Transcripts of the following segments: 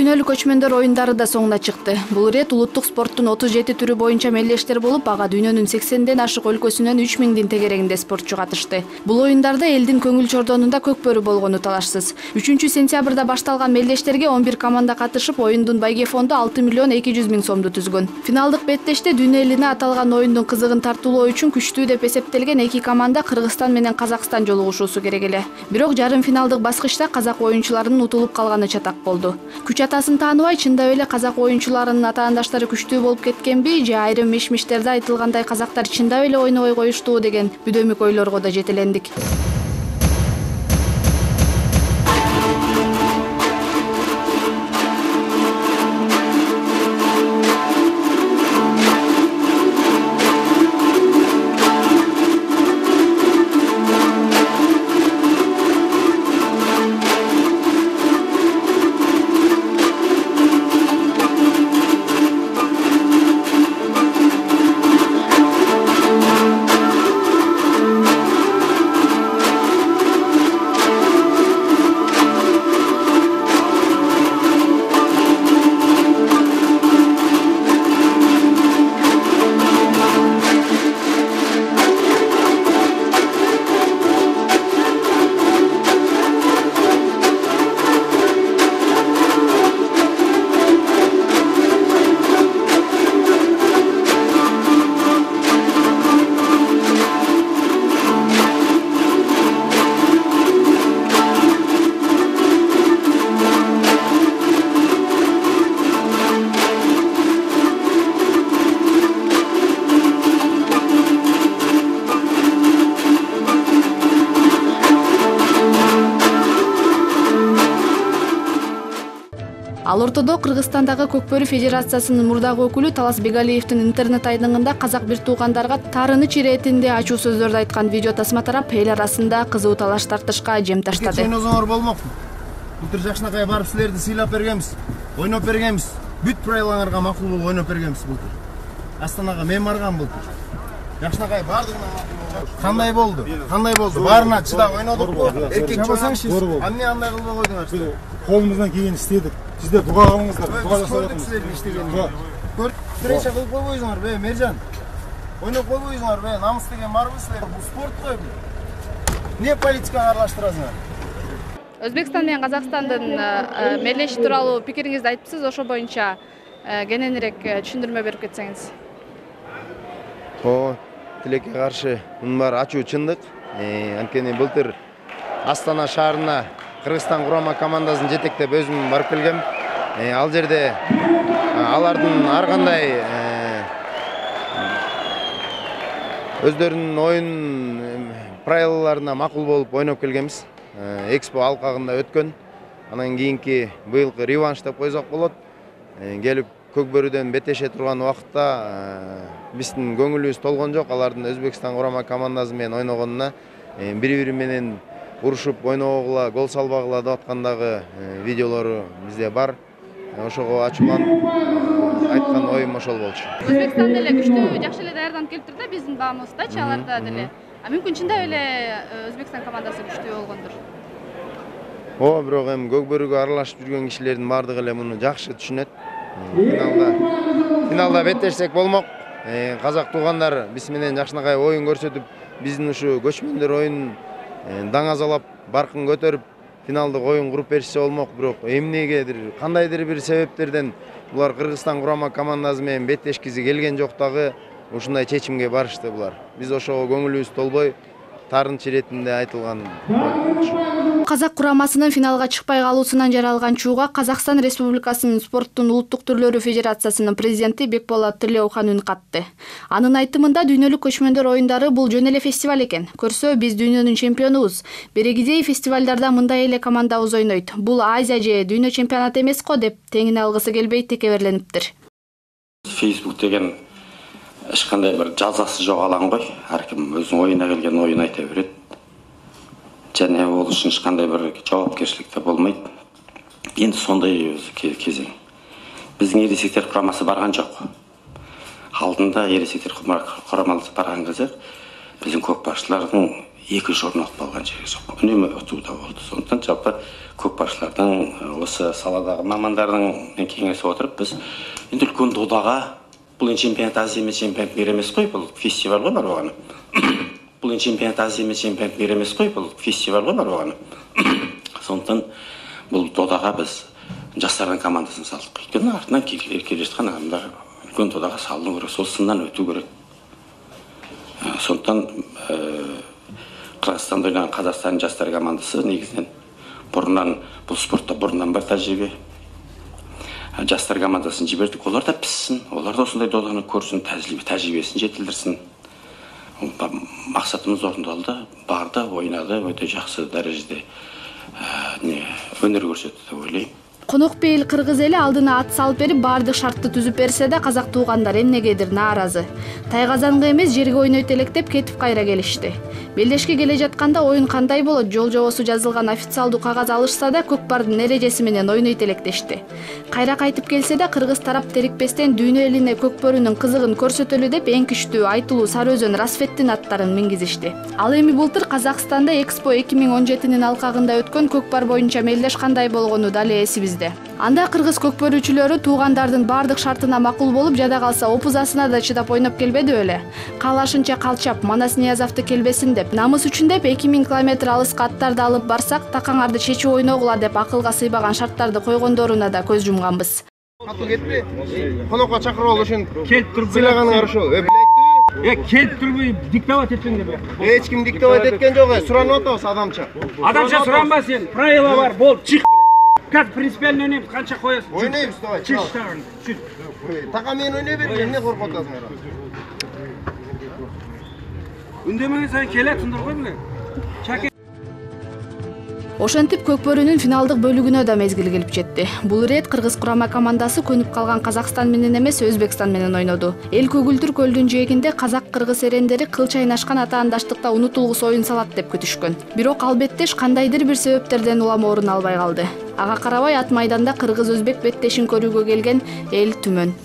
Дүйнөлүк көчмөндөр оюндары да соңуна чыкты. Бул ирет улуттук спорттун 37 түрү боюнча мелдештер болуп, ага дүйнөнүн 80ден ашык өлкөсүнөн 3000 тегерегинде спортчу катышты. Бул оюндарда элдин көңүл чордонунда көкбөрү болгону талашсыз. 3-сентябрда башталган мелдештерге 11 команда катышып, оюндун байге фонду 6,200,000 сомду түзгөн. Финалдык беттеште дүйнө элине аталган оюндун кызыгын тартуулоо үчүн күчтүү деп эсептелген эки команда Кыргызстан менен Казакстан жолугушуусу керек эле. Бирок жарым финалдык баскычта казак оюнчуларынын утулуп калганы чатак болду. Күч атасын тааныбай, чындап эле казак оюнчуларынын атаандаштары күчтүү болуп кеткенби, же айрым миш-миштерде айтылгандай казактар чындап эле ойнобой коюштубу деген бүдөмүк ойлорго да жетелендик. Ал ортодо Кыргызстандагы Көкбөрү Федерациясынын мурдагы өкүлү Талас Бегалиевдин интернет айдыңында казак бир туугандарга тарыныч иретинде ачуу сөздөрдү айткан видео тасма тарап эл арасында кызуу талаш тартышка жем таштады. Ойнозоңор болмокпу. Былтыр жакшынакай барып силерди сыйлап бергенбиз, ойноп бергенбиз. Бүт правилаңарга макул болуп ойноп бергенбиз былтыр. Астанага мен баргам былтыр. Жакшынакай бардыгына макул болду. Кандай болду? Кандай болду? Баарына чыдап ойнодукпу? Эркек чабасаңчы. Эмне андай кылбай койдуңар? Колумуздан келгенин иштедик. Сиздер дуга кылыңыздар. Дуга жасадык силердин иштегениңерди. Төрөчө кылып койбойсуңар бе, Мержан? Ойноп койбойсуңар бе? Намыс деген барбы силер? Бул спорт кой бул. Эмне политикага аралаштырасыңар? Өзбекстан менен Казакстандын мелдеши тууралуу пикириңизди айтыпсыз, ошо боюнча кененирээк түшүндүрмө берип кетсеңиз. Тилекке каршы мунун баары ачуу чындык. Анткени былтыр Астана шаарына Кыргызстан курама командасын жетектеп өзүм барып келгем. Ал жерде алардын ар кандай өздөрүнүн оюн правилаларына макул болуп ойноп келгенбиз. Экспо алкагында өткөн. Анан кийинки быйылкы реванш деп койсок болот. Келип Көкбөрүдөн бетеше турган убакытта биздин көңүлүбүз толгон жок. Алардын Өзбекстан курама командасы менен ойногонуна, бири-бири менен урушуп ойногула, гол салбагыла деп аткандагы видеолору бизде бар. Ошого ачууланып айткан оюм ошол болчу. Өзбекстан деле күчтүү, жакшы эле даярданып келиптир да биздин баамыздачы аларда деле. Мүмкүн чындап эле Өзбекстан командасы күчтүү болгондур. Бирок эми Көкбөрүгө аралашып жүргөн кишилердин бардыгы эле муну жакшы түшүнөт. Финалда беттешсек болмок. Казак туугандар биз менен жакшынакай оюн көрсөтүп, биздин ушу көчмөндөр оюнун даңазалап, баркын көтөрүп, финалдык оюн куруп беришсе болмок. Бирок эмнегедир, кандайдыр бир себептерден булар Кыргызстан курама командасы менен беттешкиси келген жок дагы ушундай чечимге барышты булар. Биз ошого көңүлүбүз толбой, тарынч иретинде айтылган. Казак курамасынын финалга чыкпай калуусунан жаралган чууга Казакстан Республикасынын спорттун улуттук түрлөрү федерациясынын президенти Бекболот Тилеухан үн катты. Анын айтымында дүйнөлүк көчмөндөр оюндары бул жөн эле фестиваль экен. Көрсө биз дүйнөнүн чемпионубуз. Берегидей фестивалдарда мындай эле командабыз ойнойт. Бул Азия же дүйнө чемпионаты эмес го деп теңин алгысы келбей текеберлениптир. Facebook деген эч кандай бир жазасы жок алаң кой. Ар ким өзүнүн оюна келген оюн айта берет. Және ол үшін ешқандай бір жауапкершілік те болмайды. Енді сондай кезең. Біздің ересектер құрамасы барған жоқ. Алдында ересектер құрамасы барған кезде биздин көкпарчылардын экинчи орун алып калган жери жок. Үнөмө утууда болду. Сондуктан жалпы көкпарчылардын осы саладагы мамандардын кеңесип отуруп биз эми үлкөн додага бул чемпионат Азия эмес, чемпионат мир эмес кой, бул фестиваль го барбаганы. Бул чемпионат Азия эмес, чемпионат мир эмес кой, бул фестиваль го барбаганы. Сондуктан бул додага биз жастардын командасын салдык. Өйткөнү артынан келе жаткан адамдар үлкөн додага салыну керек, сол сындан өтүү керек. Сондуктан Кыргызстанда ойнаган Казакстан жастар командасы негизинен бурундан бул спортто бурундан бар тажрыйбе. Жастар командасын жибердик, олар да писсин, олар да осындай доданы көрсүн, тажрыйбесин жетилдирсин. Максатымыз орундалды, барды, ойнады, өтө жакшы дарежеде өнөр көрсөттү деп ойлойм. Конок бейил кыргыз эли алдына ат салып берип баардык шартты түзүп берсе да казак туугандар эмнегедир нааразы. Тайгазанга эмес жерге ойнойт элек деп кетип кайра келишти. Белдешке келе жатканда оюн кандай болот, жол жобосу жазылган официалдуу кагаз алышса да көкпардын эрежеси менен ойнойт элек дешти. Кайра кайтып келсе да кыргыз тарап терикпестен дүйнө элине көкпөрүнүн кызыгын көрсөтөлү деп эң күчтүү айтылуу Сары Өзөн Расфеттин аттарын мингизишти. Ал эми былтыр Казакстанда Экспо 2017-нин алкагында өткөн көкпар боюнча мелдеш кандай болгону дали эсибизде. Анда кыргыз көкпөрүүчүлөрү туугандардын баардык шартына макул болуп, жада калса опузасына да чыдап ойноп келбеди беле. Каалашынча калчап Манас Ниязовду келбесин деп, намыс үчүн деп 2000 км алыска аттарды алып барсак, такаңарды чечип ойногула деп акылга сыйбаган шарттарды койгондоруна да көз жумганбыз. Катуу кетпи? Конокко чакырып алуу үчүн келип туруп сыйлаганыңар ошол. Келип турбай диктовать этпеңдер. Эч ким диктовать эткен жок, суранып атабыз адамча. Адамча суранба сен, правила бар, бол, чык. Как принципиально ойнайбыз, канча коесуз? Ойнайбыз, давай. Чык тагын, чык. Така мен ойнай берем, эмне коркуп атасыңар? Үндемеген сайын келетсиңдер го беле. Чаке. Ошентип көкпөрүнүн финалдык бөлүгүнө да мезгил келип жетти. Бул ирет кыргыз курама командасы көнүп калган Казакстан менен эмес, Өзбекстан менен ойноду. Эл көгүлтүр көлдүн жээгинде казак-кыргыз эрендери кыл чайнашкан атаандаштыкта унутулгус оюн салат деп күтүшкөн. Бирок албетте кандайдыр бир себептерден улам орун албай калды. Ага карабай ат майданда кыргыз-өзбек беттешин көрүүгө келген эл түмөн.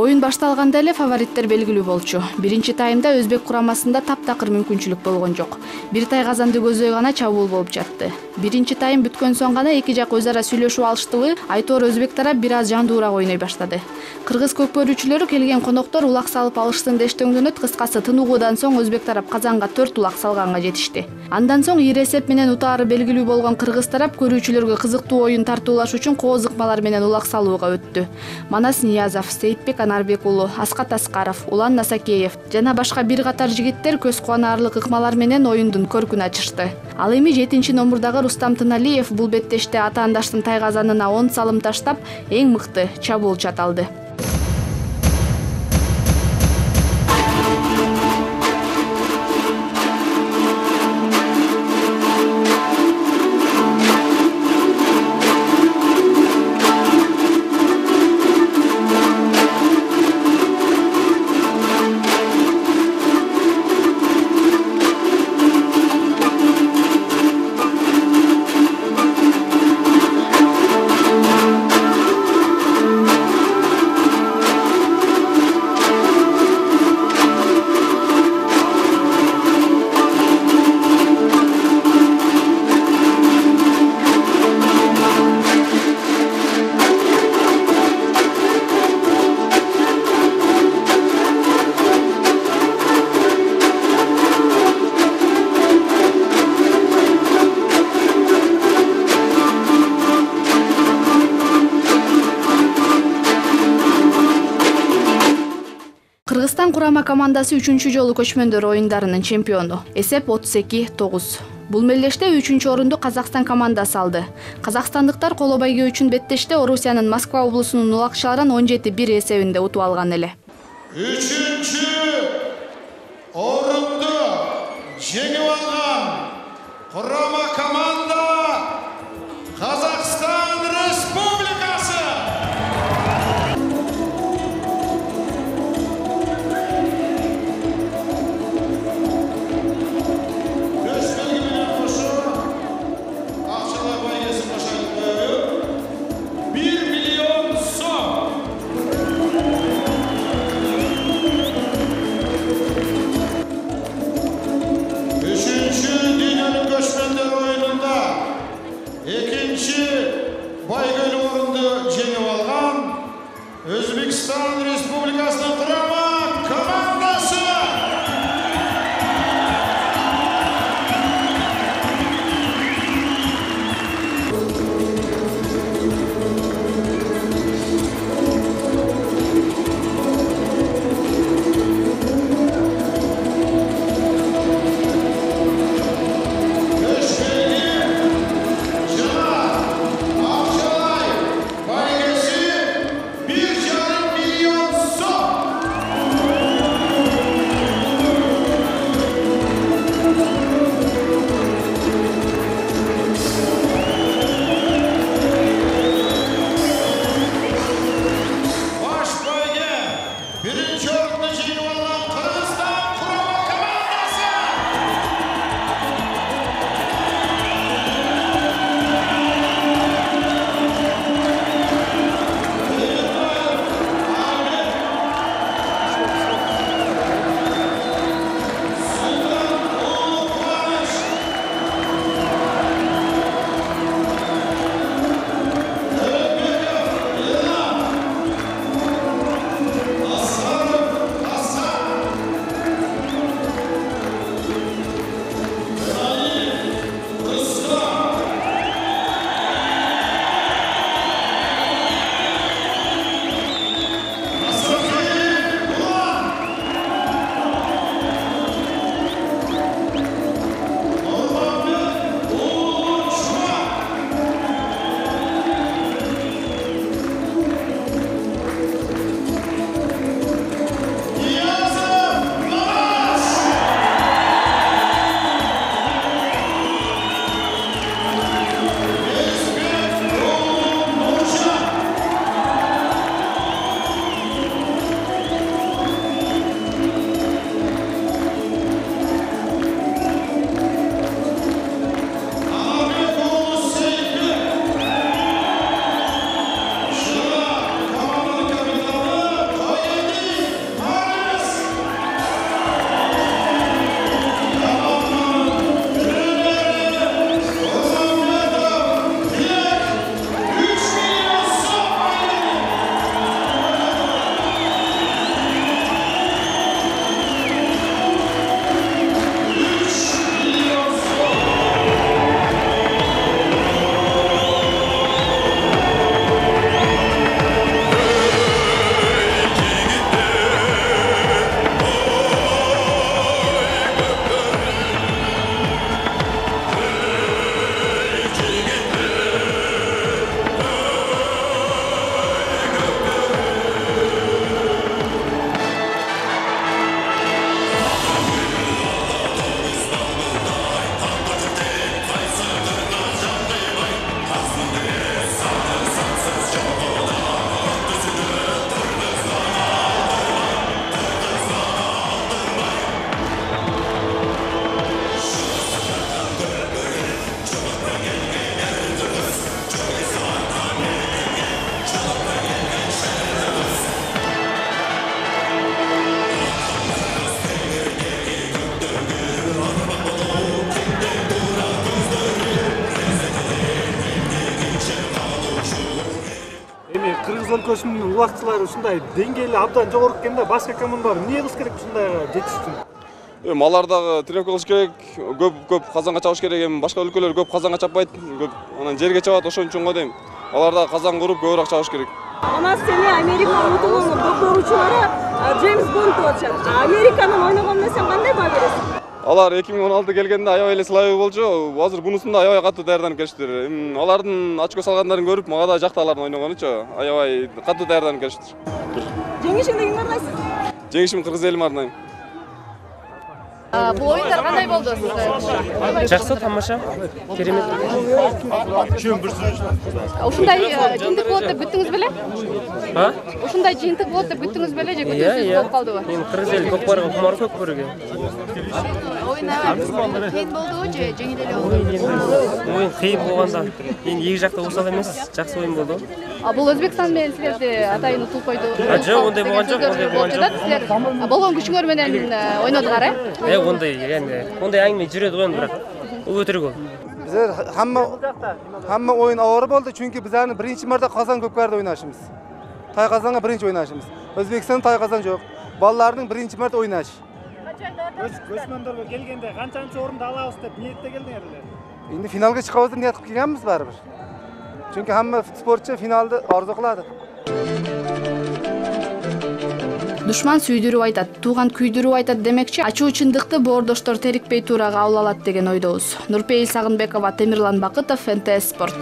Oyun башталганда эле фавориттер белгилүү болчу. Биринчи таймда Өзбек курамасында таптакыр мүмкүнчүлүк болгон жок. Бир Тайгазанды көздөй гана чабуул болуп жатты. Биринчи тайм бүткөн соң гана эки жак өз ара сүйлөшүп алыштыбы, айтор Өзбек тарап бир аз жандуураак ойной баштады. Кыргыз көкпөрүүчүлөрү келген коноктор улак салып алыштын дештөңдөнөт, кыскасы тыныгуудан соң Өзбек тарап Казанга 4 улак салганга жетишти. Андан соң ир эсеп менен утаары белгилүү болгон кыргыз тарап көрүүчүлөргө кызыктуу оюн тартуулаш үчүн кооз ыкмалар менен улак салууга өттү. Манас Ниязов, Сейитбек Анарбек уулу, Аскат Аскаров, Улан Насакеев жана башка бир катар жигиттер көз кубанаарлык ыкмалар менен оюндун көркүн ачышты. Ал эми 7-номурдагы Рустам Тыналиев бул беттеште атаандаштын Тайгазанына 10 салым таштап, эң мыкты чабуулчу аталды. Кыргызстан курама командасы 3-жолу көчмөндөр оюндарынын чемпиону. Эсеп 32-9. Бул мелдеште 3-чү орунду Казакстан командасы алды. Казакстандыктар коло байгө үчүн беттеште Орусиянын Москва облусунун улак шаарын 17-1 эсебинде утуп алган эле. 3-чү орунду жеңип алган Құрама команда Қазақстан Республикасы. Көшпелгімен қошу, ақшалай байгесі қошайды қойып, 1 миллион сом. Үшінші денелі көшпендер ойынында екінші байгөл орынды жеңіп алған Өзбекстан Республикасының құрама командасы. Кыргыз өлкөсүнүн улакчылары ушундай деңгээли абдан жогору экен да, башка командалар эмне кылыш керек ушундайга жетиш үчүн? Алардагы тренировка кылыш керек, көп казанга чабыш керек. Эми башка өлкөлөр көп казанга чаппайт, көп анан жерге чабат, ошон үчүн го дейм. Аларда казан куруп көбүрөөк чабыш керек. Ана сени Американын утулуунун доктуручулары Джеймс Бонд деп атышат. Американын ойногонуна сен кандай баа бересиң? Алар 2016 келгенде аябай эле слабый болчу. Азыр бунусунда аябай катуу даярданып келиштир. Алардын очко салгандарын көрүп, мага да жакты алардын ойногонучу. Аябай катуу даярданып келиштир. Жеңишиңди кимге арнайсыз? Жеңишим кыргыз элиме арнайм. Бул оюндар кандай болду сизге? Жақсы, тамаша, керемет. Ушундай жыйынтык болот деп күттүңүз беле? А? Ушундай жыйынтык болот деп күттүңүз беле же күтүүсүз болуп калдыбы? Мен кыргыз эл көкпарга кумар көкпөргө. Оюн кыйын болдубу же жеңил эле болду? Оюн кыйын болгондо, эми эки жакта осал эмес, жакшы оюн болду. Бул Өзбекстан менен силерди атайын утулуп койду. Жок, ондай болгон жок, ондай болгон жок. Силер болгон күчүңөр менен ойнодуңар, э? Ондай аңгиме жүрөт го, бирок бул өтірік ол. Bizler hamma oyun ağır oldu çünkü bizlerin birinci marta Kazan Kökber'de oynaşımız. Tay Kazan'a birinci oynaşımız. Özbekistan'ın Tay Kazan yok. Ballarının birinci marta oynaş. Көчмөндөр келгенде канчанчы орунду алабыз деп ниетте келдиңер эле? Şimdi finalga çıkabız niyet qilib kelganmiz baribir. Çünkü hamma sportchi finalda orzu qiladi. Душман сүйдүрүп айтат, тууган күйдүрүп айтат демекчи, ачуу чындыкты боордоштор терикпей туура кабыл алат деген ойдобуз. Нурпейил Сагынбекова, Темирлан Бакытов, НТС Спорт.